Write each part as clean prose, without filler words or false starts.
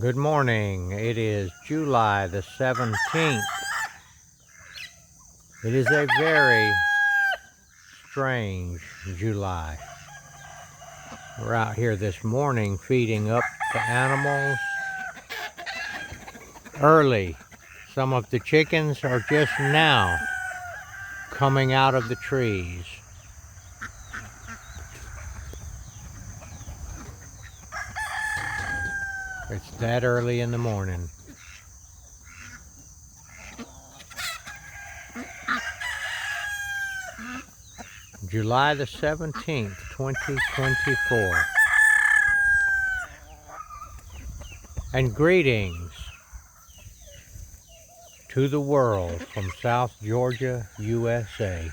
Good morning. It is July the 17th. It is a very strange July. We're out here this morning feeding up the animals early. Some of the chickens are just now coming out of the trees. It's that early in the morning. July the 17th, 2024. And greetings to the world from South Georgia, USA.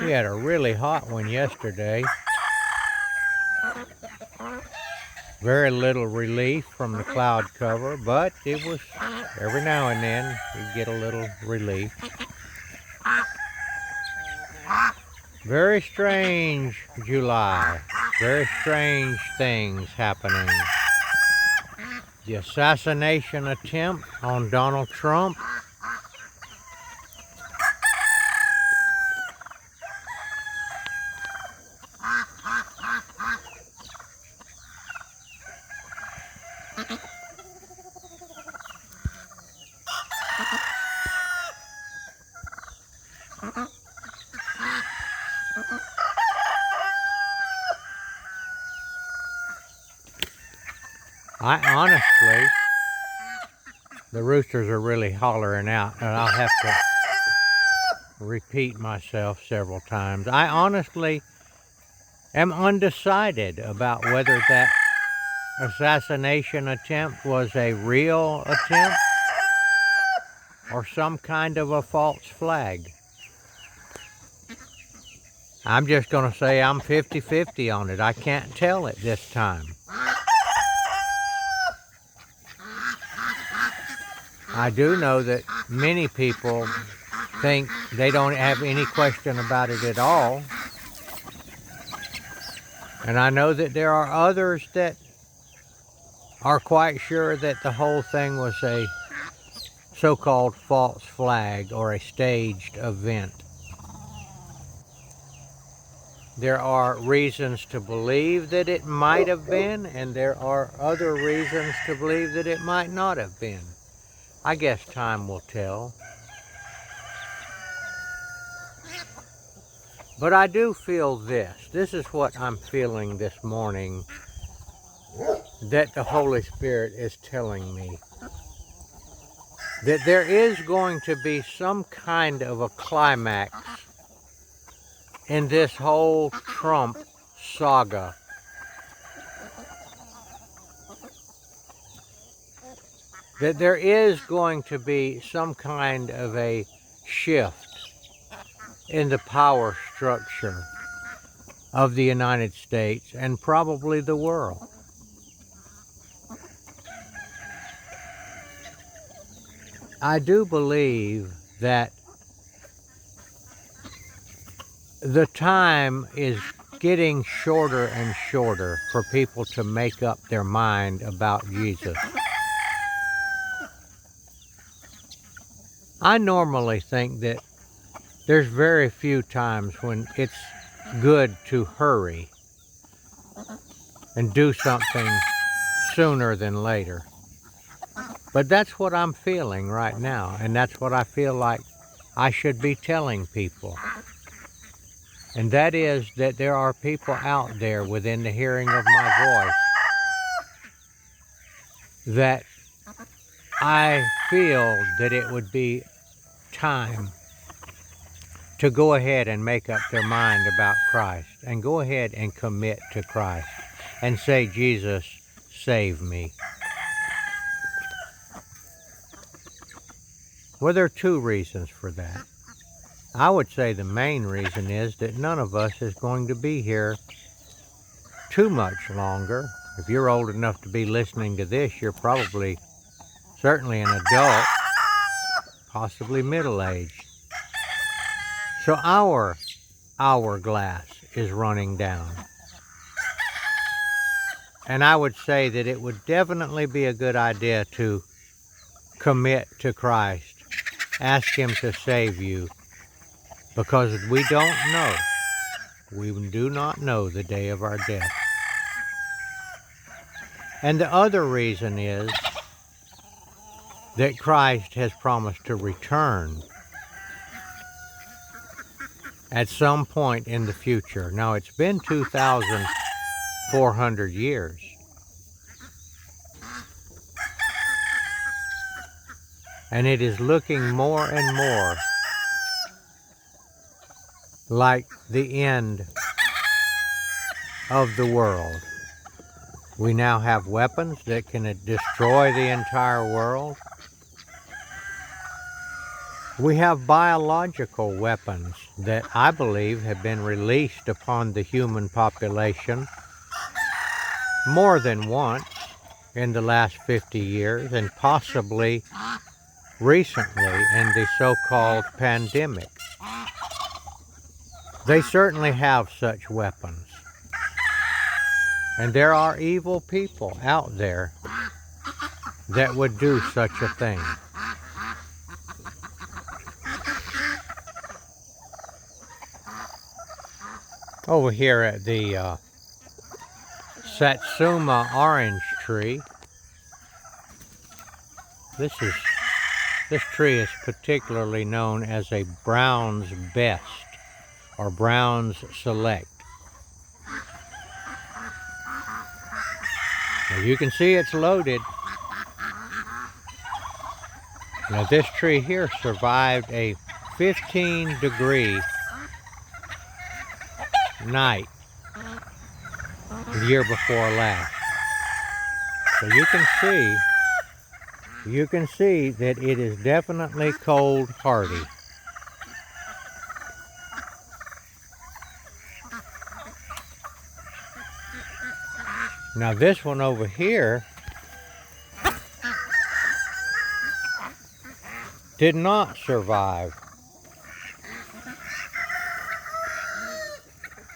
We had a really hot one yesterday. Very little relief from the cloud cover, but it was every now and then you get a little relief. Very strange July. Very strange things happening. The assassination attempt on Donald Trump. I honestly, the roosters are really hollering out, and I'll have to repeat myself several times. I honestly am undecided about whether that assassination attempt was a real attempt or some kind of a false flag. I'm just going to say I'm 50-50 on it. I can't tell at this time. I do know that many people think they don't have any question about it at all. And I know that there are others that are quite sure that the whole thing was a so-called false flag or a staged event. There are reasons to believe that it might have been, and there are other reasons to believe that it might not have been. I guess time will tell. But I do feel this. This is what I'm feeling this morning that the Holy Spirit is telling me. That there is going to be some kind of a climax in this whole Trump saga. That there is going to be some kind of a shift in the power structure of the United States and probably the world. I do believe that the time is getting shorter and shorter for people to make up their mind about Jesus. I normally think that there's very few times when it's good to hurry and do something sooner than later. But that's what I'm feeling right now, and that's what I feel like I should be telling people. And that is that there are people out there within the hearing of my voice that I feel that it would be time to go ahead and make up their mind about Christ and go ahead and commit to Christ and say, Jesus, save me. Well, there are two reasons for that. I would say the main reason is that none of us is going to be here too much longer. If you're old enough to be listening to this, you're probably certainly an adult, possibly middle-aged. So our hourglass is running down. And I would say that it would definitely be a good idea to commit to Christ. Ask Him to save you, because we don't know. We do not know the day of our death. And the other reason is that Christ has promised to return at some point in the future. Now, it's been 2,400 years. And it is looking more and more like the end of the world. We now have weapons that can destroy the entire world. We have biological weapons that I believe have been released upon the human population more than once in the last 50 years, and possibly recently in the so-called pandemic. They certainly have such weapons. And there are evil people out there that would do such a thing. Over here at the Satsuma orange tree, this tree is particularly known as a Brown's Best or Brown's Select. Now you can see it's loaded. Now this tree here survived a 15-degree night the year before last. So you can see that it is definitely cold hardy. Now this one over here did not survive.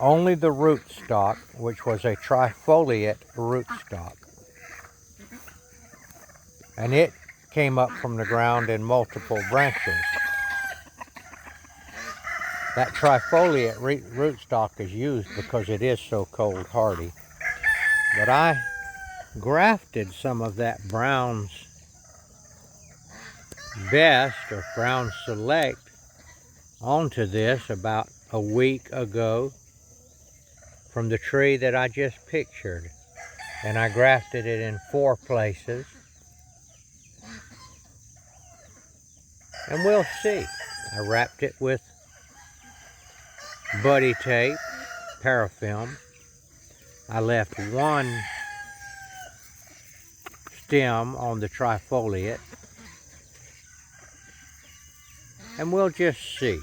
Only the rootstock, which was a trifoliate rootstock. And it came up from the ground in multiple branches. That trifoliate rootstock is used because it is so cold hardy. But I grafted some of that Brown's Best or Brown Select onto this about a week ago from the tree that I just pictured. And I grafted it in 4 places. And we'll see. I wrapped it with buddy tape, parafilm. I left one stem on the trifoliate. And we'll just see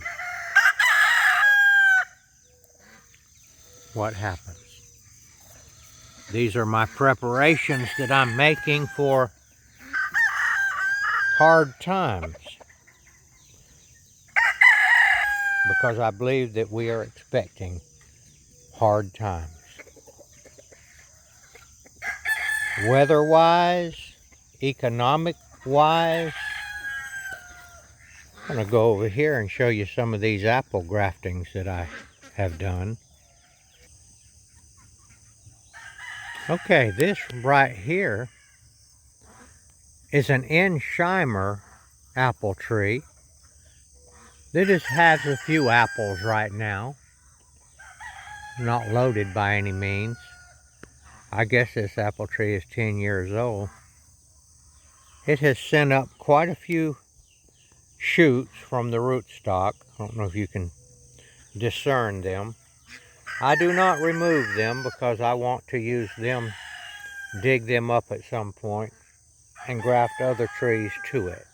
what happens. These are my preparations that I'm making for hard times, because I believe that we are expecting hard times. Weather-wise, economic-wise. I'm going to go over here and show you some of these apple graftings that I have done. Okay, this right here is an Ensheimer apple tree. It just has a few apples right now. Not loaded by any means. I guess this apple tree is 10 years old. It has sent up quite a few shoots from the rootstock. I don't know if you can discern them. I do not remove them because I want to use them, dig them up at some point, and graft other trees to it.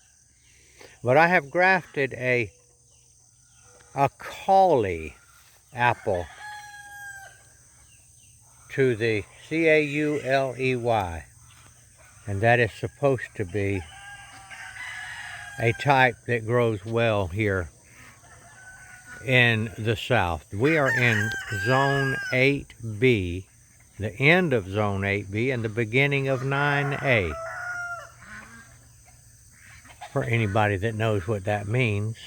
But I have grafted a Cauley apple to the Cauley, and that is supposed to be a type that grows well here in the south. We are in zone 8B the end of Zone 8B and the beginning of 9A. For anybody that knows what that means,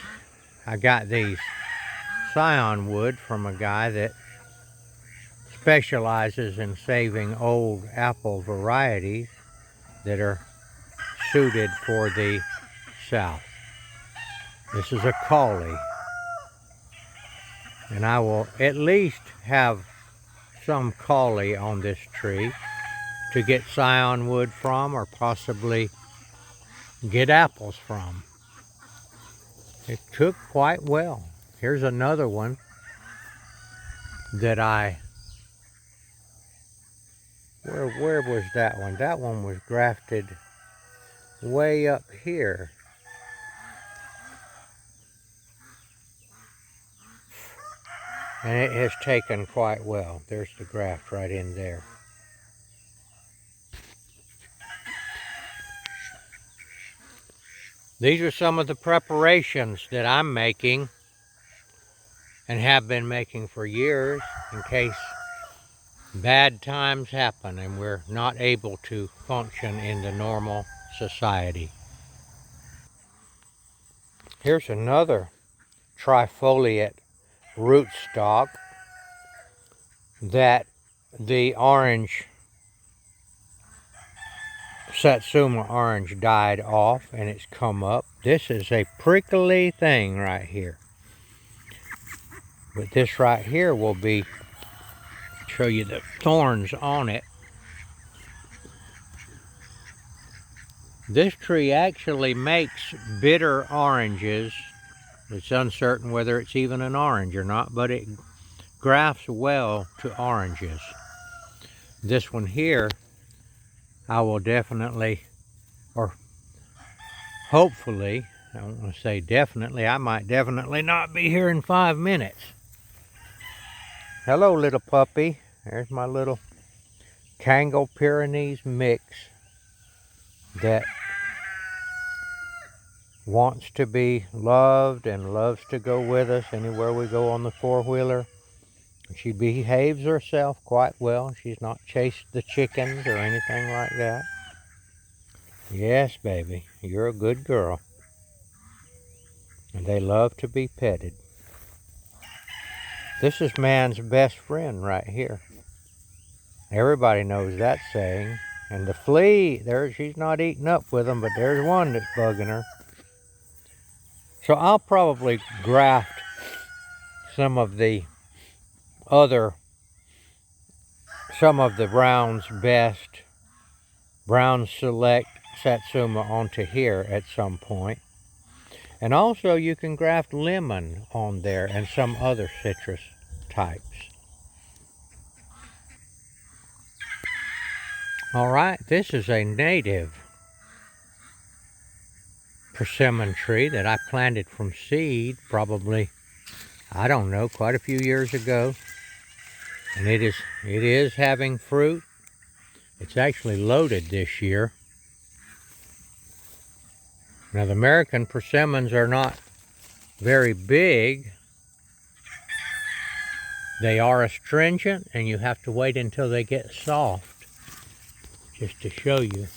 I got these scion wood from a guy that specializes in saving old apple varieties that are suited for the South. This is a Collie, and I will at least have some Collie on this tree to get scion wood from, or possibly get apples from. It took quite well. Here's another one that where was that one? That one was grafted way up here. And it has taken quite well. There's the graft right in there. These are some of the preparations that I'm making and have been making for years in case bad times happen and we're not able to function in the normal society. Here's another trifoliate rootstock that the orange, Satsuma orange, died off, and it's come up. This is a prickly thing right here. But this right here will be, show you the thorns on it. This tree actually makes bitter oranges. It's uncertain whether it's even an orange or not, but it grafts well to oranges. This one here, I will definitely, or hopefully, I don't want to say definitely, I might definitely not be here in 5 minutes. Hello, little puppy. There's my little Kangal Pyrenees mix that wants to be loved and loves to go with us anywhere we go on the four-wheeler. She behaves herself quite well. She's not chased the chickens or anything like that. Yes, baby, you're a good girl. And they love to be petted. This is man's best friend right here. Everybody knows that saying. And the flea, there, she's not eating up with them, but there's one that's bugging her. So I'll probably graft some of the Brown's Best, Brown's Select Satsuma onto here at some point. And also you can graft lemon on there and some other citrus types. All right, this is a native persimmon tree that I planted from seed probably, I don't know, quite a few years ago. And it is having fruit. It's actually loaded this year. Now the American persimmons are not very big. They are astringent, and you have to wait until they get soft just to show you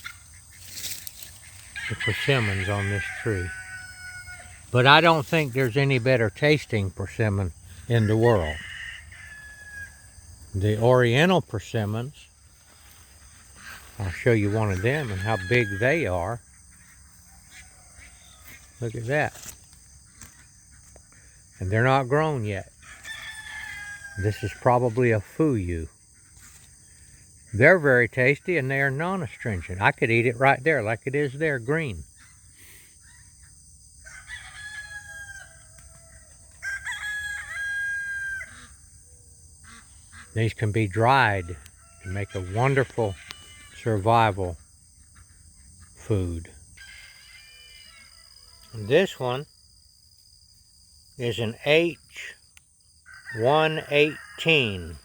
the persimmons on this tree. But I don't think there's any better tasting persimmon in the world. The Oriental persimmons, I'll show you one of them and how big they are. Look at that. And they're not grown yet. This is probably a Fuyu. They're very tasty and they are non-astringent. I could eat it right there like it is there, green. These can be dried to make a wonderful survival food. This one is an H118.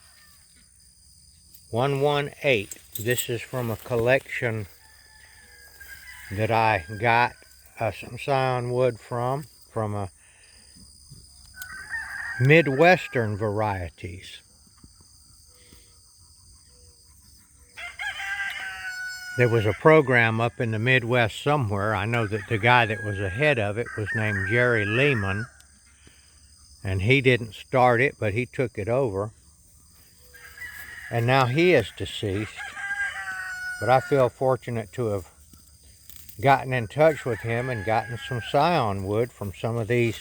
118. This is from a collection that I got some scion wood from a Midwestern varieties. There was a program up in the Midwest somewhere. I know that the guy that was ahead of it was named Jerry Lehman, and he didn't start it, but he took it over. And now he is deceased. But I feel fortunate to have gotten in touch with him and gotten some scion wood from some of these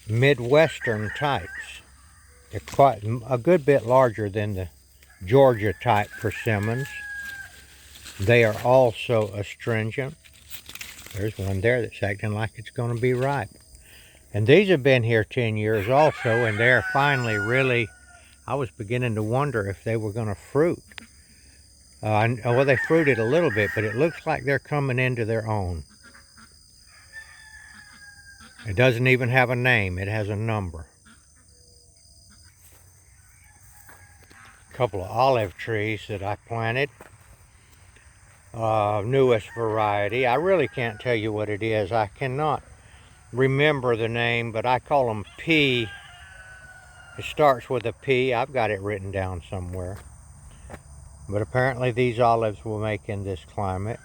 Midwestern types. They're quite a good bit larger than the Georgia type persimmons. They are also astringent. There's one there that's acting like it's going to be ripe. And these have been here 10 years also, and they're finally really, I was beginning to wonder if they were going to fruit. Well, they fruited a little bit, but it looks like they're coming into their own. It doesn't even have a name, it has a number. A couple of olive trees that I planted. Newest variety. I really can't tell you what it is. I cannot remember the name, but I call them P. It starts with a P. I've got it written down somewhere. But apparently these olives will make in this climate.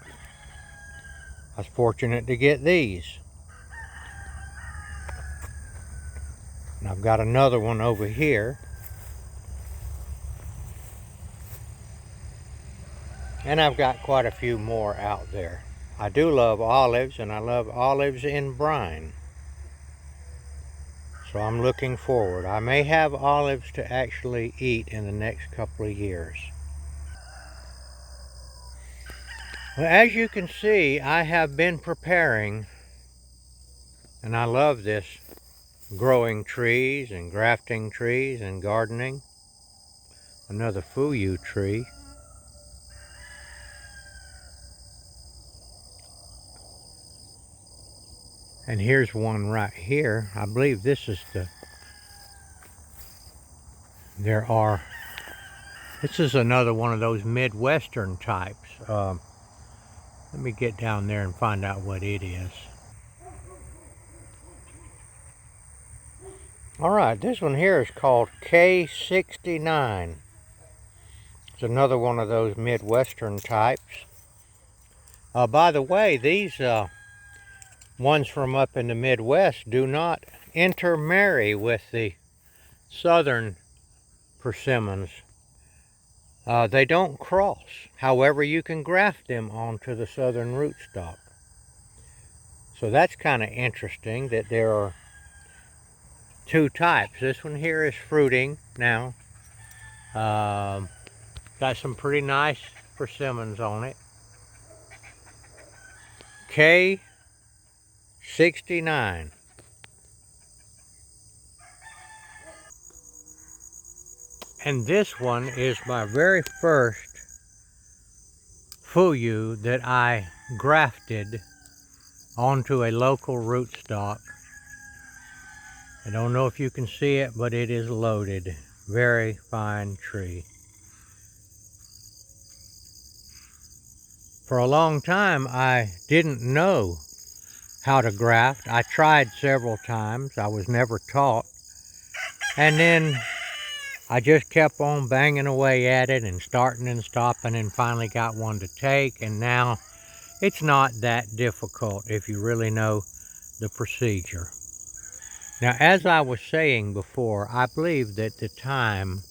I was fortunate to get these. And I've got another one over here. And I've got quite a few more out there. I do love olives, and I love olives in brine. So I'm looking forward. I may have olives to actually eat in the next couple of years. Well, as you can see, I have been preparing, and I love this, growing trees and grafting trees and gardening. Another fuyu tree. And here's one right here. I believe this is the, this is another one of those Midwestern types. Let me get down there and find out what it is. All right, this one here is called K69. It's another one of those Midwestern types. By the way, these ones from up in the Midwest do not intermarry with the southern persimmons. They don't cross. However, you can graft them onto the southern rootstock. So that's kind of interesting that there are two types. This one here is fruiting now. Got some pretty nice persimmons on it. K69. And this one is my very first fuyu that I grafted onto a local rootstock. I don't know if you can see it, but it is loaded. Very fine tree. For a long time, I didn't know how to graft. I tried several times. I was never taught. And then I just kept on banging away at it and starting and stopping, and finally got one to take. And now it's not that difficult if you really know the procedure. Now, as I was saying before, I believe that the time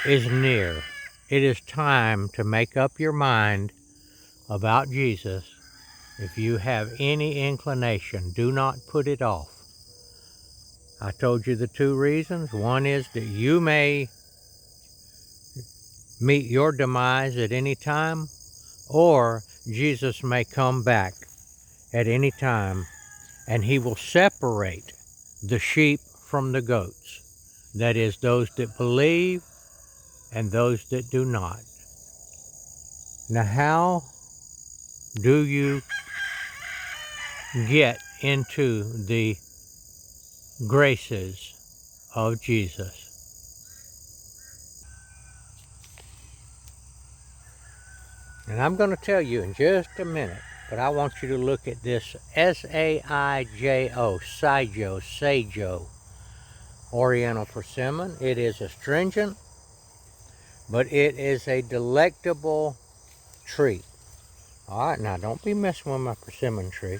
is near. It is time to make up your mind about Jesus. If you have any inclination, do not put it off. I told you the two reasons. One is that you may meet your demise at any time, or Jesus may come back at any time, and he will separate the sheep from the goats. That is, those that believe and those that do not. Now, how do you get into the graces of Jesus? And I'm going to tell you in just a minute, but I want you to look at this S-A-I-J-O, Saijo, Oriental persimmon. It is astringent. but it is a delectable treat. All right, now don't be messing with my persimmon tree.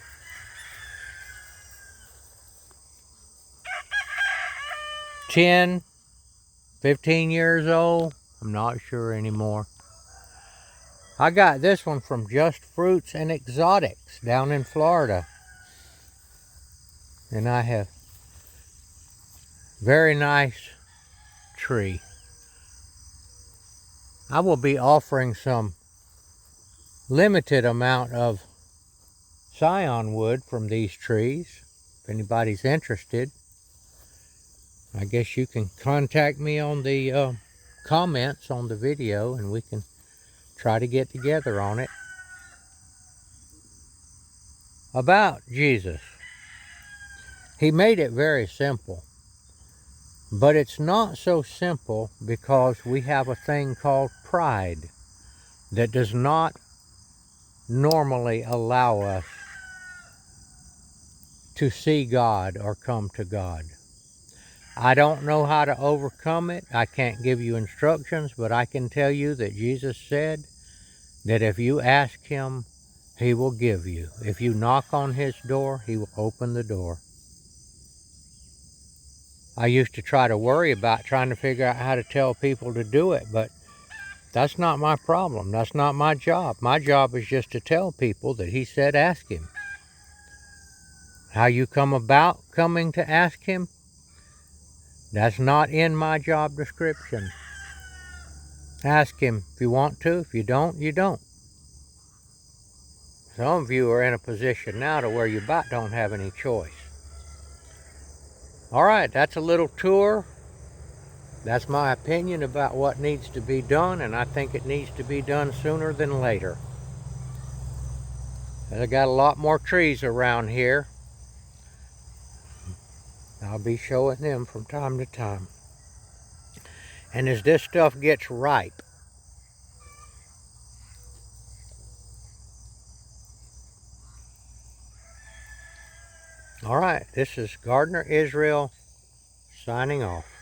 10, 15 years old, I'm not sure anymore. I got this one from Just Fruits and Exotics down in Florida. And I have very nice tree. I will be offering some limited amount of scion wood from these trees. If anybody's interested, I guess you can contact me on the comments on the video and we can try to get together on it. About Jesus. He made it very simple. But it's not so simple because we have a thing called pride that does not normally allow us to see God or come to God. I don't know how to overcome it. I can't give you instructions, but I can tell you that Jesus said that if you ask Him, He will give you. If you knock on His door, He will open the door. I used to try to worry about trying to figure out how to tell people to do it, but that's not my problem. That's not my job. My job is just to tell people that He said ask Him. How you come about coming to ask Him, that's not in my job description. Ask Him if you want to. If you don't, you don't. Some of you are in a position now to where you about don't have any choice. All right, that's a little tour. That's my opinion about what needs to be done, and I think it needs to be done sooner than later. I got a lot more trees around here. I'll be showing them from time to time. And as this stuff gets ripe, all right, this is Gardener Israel signing off.